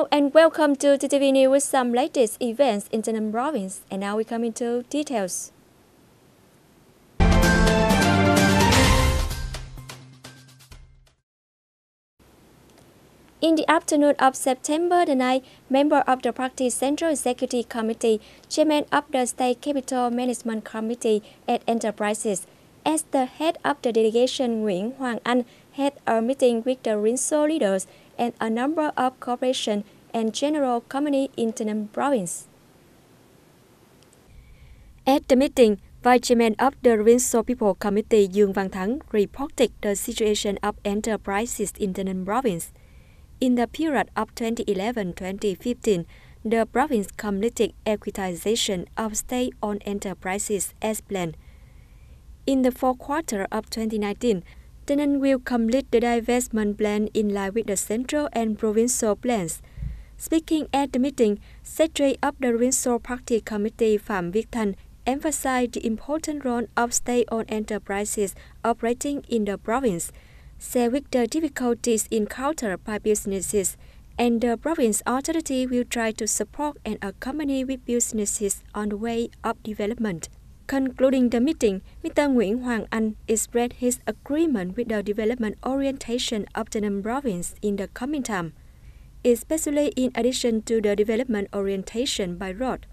Hello and welcome to TTV News with some latest events in the Ninh province. And now we come into details. In the afternoon of September the 9th, member of the party's Central Executive Committee, chairman of the State Capital Management Committee at Enterprises, as the head of the delegation Nguyễn Hoàng Anh had a meeting with the Rinso leaders and a number of corporation and general company in the Ninh province. At the meeting, Vice Chairman of the Rinso People Committee Dương Văn Thắng reported the situation of enterprises in the Ninh province. In the period of 2011-2015, the province completed equitization of state-owned enterprises as planned. In the fourth quarter of 2019, the Ninh will complete the divestment plan in line with the central and provincial plans. Speaking at the meeting, Secretary of the Rinso Party Committee Phạm Viết Thanh emphasized the important role of state-owned enterprises operating in the province, said with the difficulties encountered by businesses, and the province authority will try to support and accompany with businesses on the way of development. Concluding the meeting, Mr. Nguyễn Hoàng Anh expressed his agreement with the development orientation of the Ninh province in the coming time, especially in addition to the development orientation by road.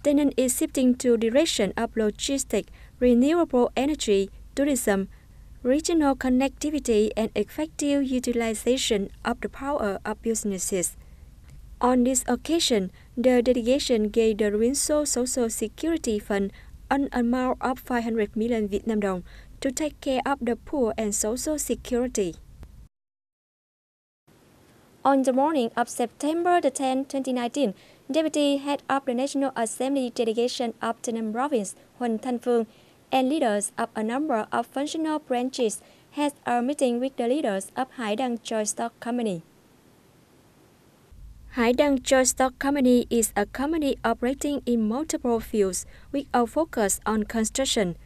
The Ninh is shifting to direction of logistics, renewable energy, tourism, regional connectivity and effective utilization of the power of businesses. On this occasion, the delegation gave the Rinso Social Security Fund an amount of 500 million Vietnam dong to take care of the poor and social security. On the morning of September the 10th, 2019, Deputy Head of the National Assembly delegation of the Ninh province, Huỳnh Thanh Phương, and leaders of a number of functional branches had a meeting with the leaders of Đăng Joint Stock Company. Đăng Joint Stock Company is a company operating in multiple fields with a focus on construction.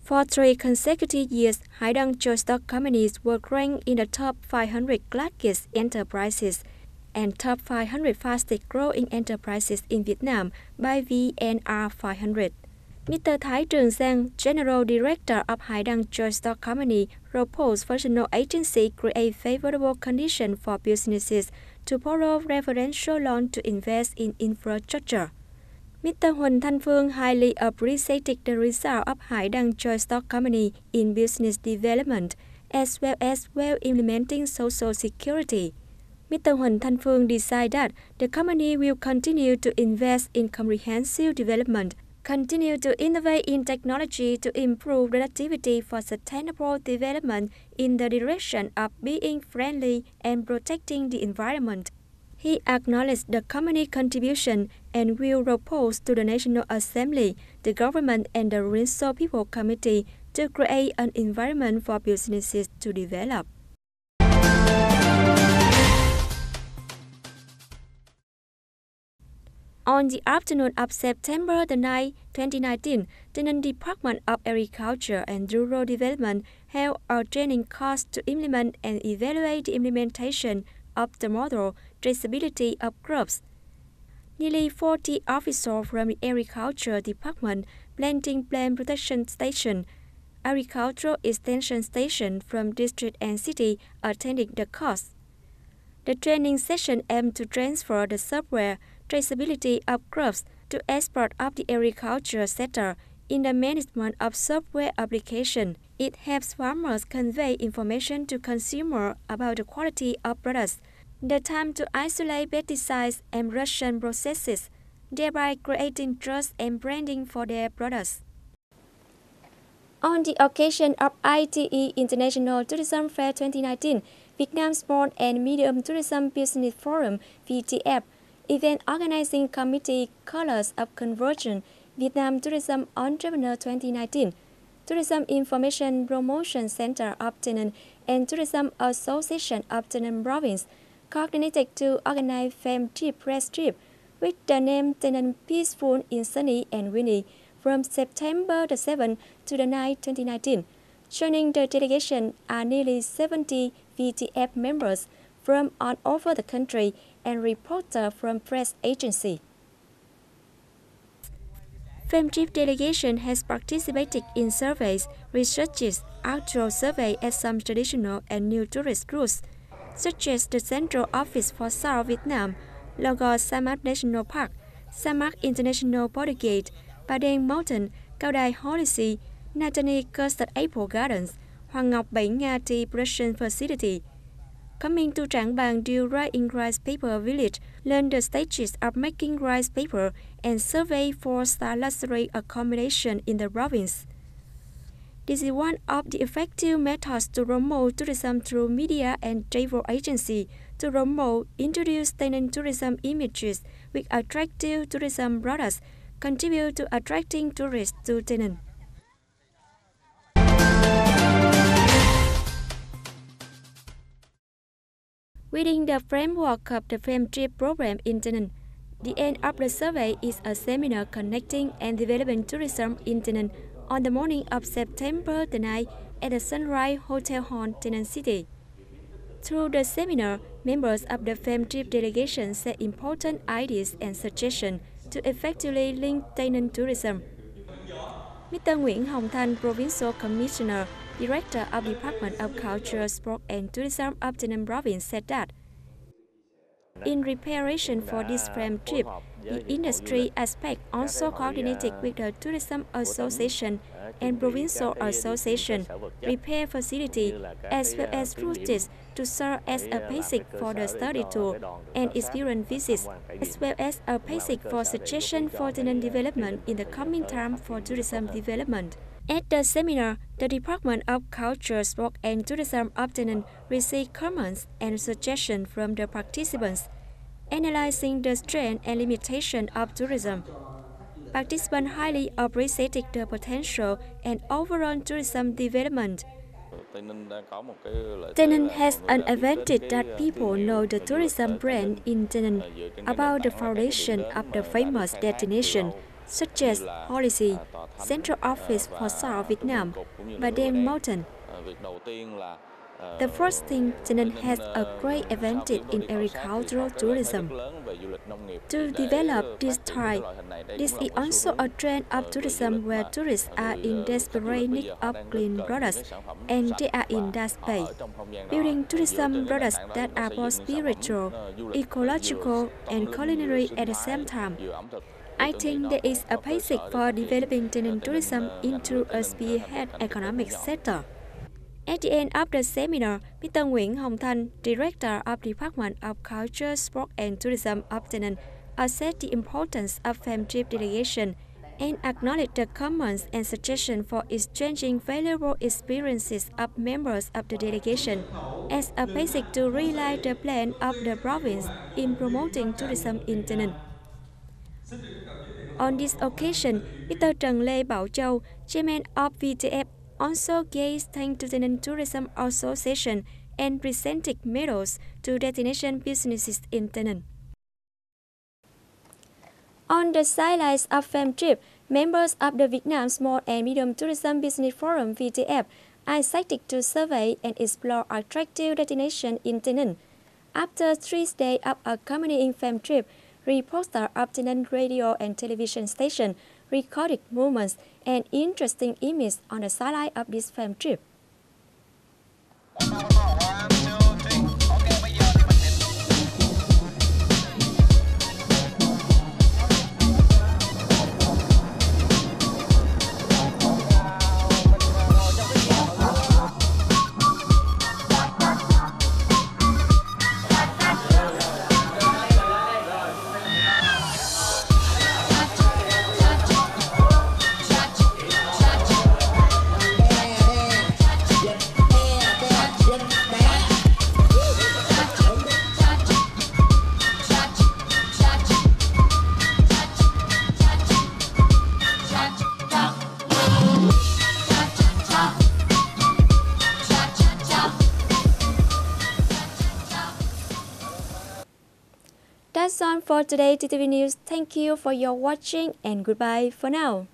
For 3 consecutive years, Đăng Joint Stock Companies were ranked in the top 500 largest enterprises and top 500 fastest growing enterprises in Vietnam by VNR 500. Mr. Thái Trường Giang, General Director of Đăng Joint Stock Company, proposed functional agency create favorable conditions for businesses to borrow referential loan to invest in infrastructure. Mr. Huỳnh Thanh Phương highly appreciated the result of Đăng Joint Stock Company in business development, as well as well implementing social security. Mr. Huỳnh Thanh Phương decided that the company will continue to invest in comprehensive development, continue to innovate in technology to improve productivity for sustainable development in the direction of being friendly and protecting the environment. He acknowledged the company contribution and will propose to the National Assembly, the government and the Rinso People Committee to create an environment for businesses to develop. On the afternoon of September the 9th, 2019, the Ninh Department of Agriculture and Rural Development held a training course to implement and evaluate the implementation of the model traceability of crops. Nearly 40 officers from the Agriculture Department, Planting Plant Protection Station, Agricultural Extension Station from district and city attended the course. The training session aimed to transfer the software traceability of crops to experts of the agriculture sector in the management of software application. It helps farmers convey information to consumers about the quality of products, the time to isolate pesticides and Russian processes, thereby creating trust and branding for their products. On the occasion of ITE International Tourism Fair 2019, Vietnam Small and Medium Tourism Business Forum (VTF), Event Organizing Committee Colors of Conversion, Vietnam Tourism Entrepreneur 2019, Tourism Information Promotion Center of the Ninh, and Tourism Association of the Ninh province coordinated to organize fam trip press trip with the name the Ninh Peaceful in Sunny and Windy from September the 7th to the 9th, 2019. Joining the delegation are nearly 70 VTF members from all over the country and reporter from press agency. Fam trip delegation has participated in surveys, researches, outdoor survey at some traditional and new tourist routes, such as the Central Office for South Vietnam, Logor Samak National Park, Samak International Portugate, Ba Đen Mountain, Cao Đài Holy See, Nathani Custard Apple Gardens, Hoàng Ngọc Bảy Nga Tea Production Facility. Coming to Trảng Bàng do right in rice paper village, learn the stages of making rice paper and survey 4-star luxury accommodation in the province. This is one of the effective methods to promote tourism through media and travel agency, to promote, introduce TayNinh tourism images with attractive tourism products, contribute to attracting tourists to TayNinh. Within the framework of the Fam Trip program in TayNinh, the end of the survey is a seminar connecting and developing tourism in TayNinh on the morning of September the 9th at the Sunrise Hotel Hall, TayNinh City. Through the seminar, members of the Fam Trip delegation set important ideas and suggestions to effectively link TayNinh tourism. Mr. Nguyễn Hồng Thanh, Provincial Commissioner, Director of Department of Culture, Sport and Tourism of TayNinh Province said that in preparation for this Fam trip, the industry aspect also coordinated with the Tourism Association and Provincial Association, repair facility, as well as routes to serve as a basic for the study tour and experience visits, as well as a basic for suggestion for TayNinh development in the coming time for tourism development. At the seminar, the Department of Culture, Sport and Tourism of TayNinh received comments and suggestions from the participants, analyzing the strength and limitation of tourism. Participants highly appreciated the potential and overall tourism development. TayNinh has an advantage that people know the tourism brand in TayNinh about the foundation of the famous destination, such as Holy See, Central Office for South Vietnam, Ba Đen Mountain. The first thing, TayNinh has a great advantage in agricultural tourism. To develop this type, this is also a trend of tourism where tourists are in desperate need of clean products, and they are in that space, building tourism products that are both spiritual, ecological, and culinary at the same time. I think there is a basic for developing TayNinh tourism into a spearhead economic sector. At the end of the seminar, Mr. Nguyễn Hồng Thanh, Director of Department of Culture, Sport and Tourism of TayNinh, assessed the importance of Fam Trip delegation and acknowledged the comments and suggestions for exchanging valuable experiences of members of the delegation as a basic to realize the plan of the province in promoting tourism in TayNinh. On this occasion, Mr. Trần Lê Bảo Châu, Chairman of VTF, also gave thanks to the TayNinh Tourism Association and presented medals to destination businesses in TayNinh. On the sidelines of Fam Trip, members of the Vietnam Small and Medium Tourism Business Forum VTF are excited to survey and explore attractive destinations in TayNinh. After 3 days of accompanying Fam Trip, reporter of TayNinh radio and television station recorded moments and interesting images on the sideline of this Fam Trip. That's all for today, TTV News. Thank you for your watching and goodbye for now.